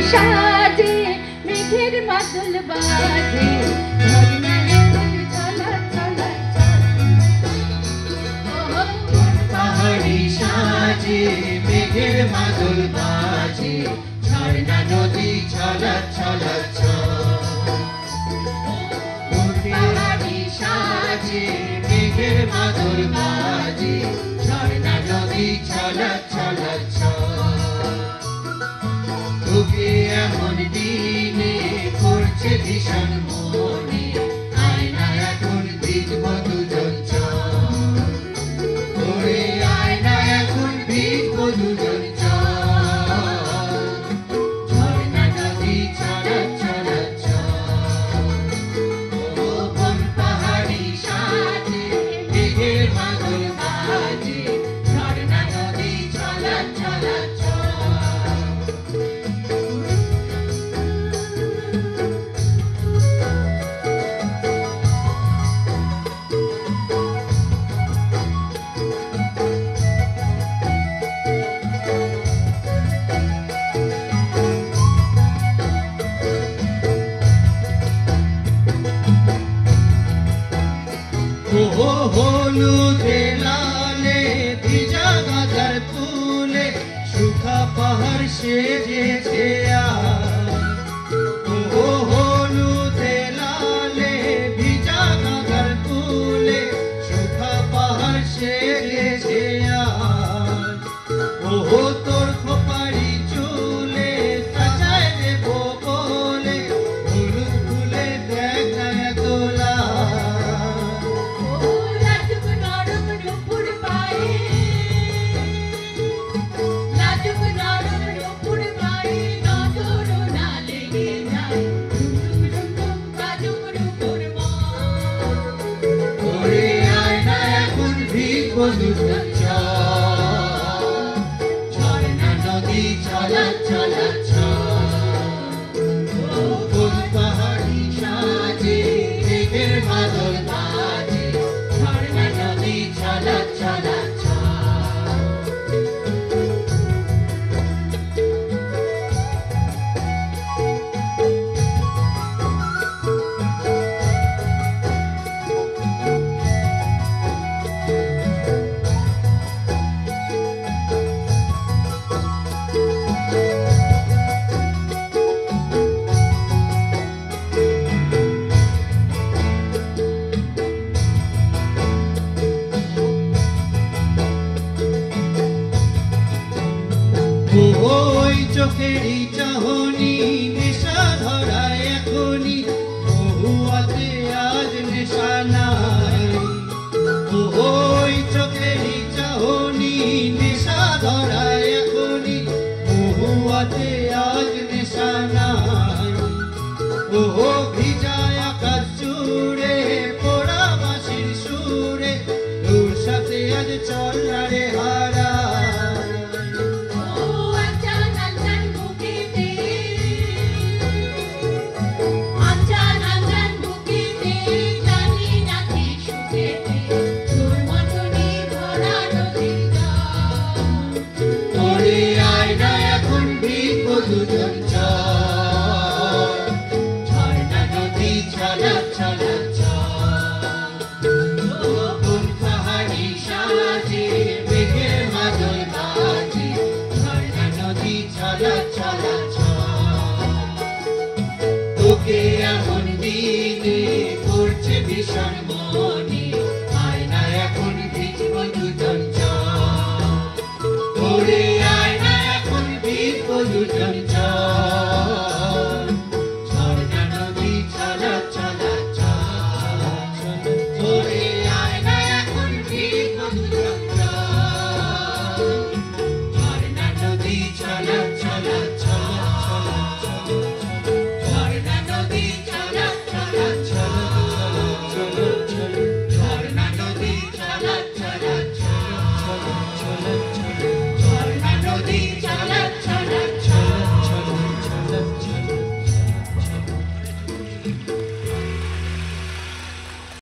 সাজে মেঘের মাদল বাজে পাহাড়ি সাজে মেঘের মাদল বাজে ঝর্ণা নদী ছলক ছলক পাহাড়ি সাজে মেঘের মাদল বাজে ঝর্ণা নদী ছলক ছলক তোকে এমন দিনে করছে ভীষণ মনে আয়না এখন ভিজব দুজন ওরে আয়না এখন ভিজব দুজন ঝর্ণা নদী ছলক ছলক ও বন পাহাড়ি সাজে মেঘের মাদল বাজে ঝর্ণা নদী ছলক ছলক হলুদে লালে ভিজা গাজার ফুলে সুখা পাহাড় সেজেছে হলুদে লালে ভিজা গাজার ফুলে সুখা পাহাড় সেজেছে ওহো তোর খোপারি চুলে সাজায় দেব বলে হলুদ ফুলে দেখায় তোলা ঝর্ণা নদী ছলক ছলক পাহাড়ি সাজে মেঘের মাদল বাজে ঝর্ণা নদী ছলক ছলক ওই চোখেরই চাহনি নেশা ধরায় এখনই মহুয়াতে আজ নেশা নাই ওই চোখেরই চাহনি নেশা ধরায় এখনই মহুয়াতে আজ নেশা নাই ওহো ভিজায় আকাশ জুড়ে পোড়া বাঁশির সুরে তোর সাথে আজ চল না রে হারা দুজন ঝর্ণা নদী ছলক ছলক পাহাড়ি সাজে মেঘের মাদল বাজে ঝর্ণা নদী ছলক ছলক তোকে এমন দিনে করছে ভীষণ মনে আয়না এখন ভিজব দুজন ওরে আয়না এখন ভিজব দুজন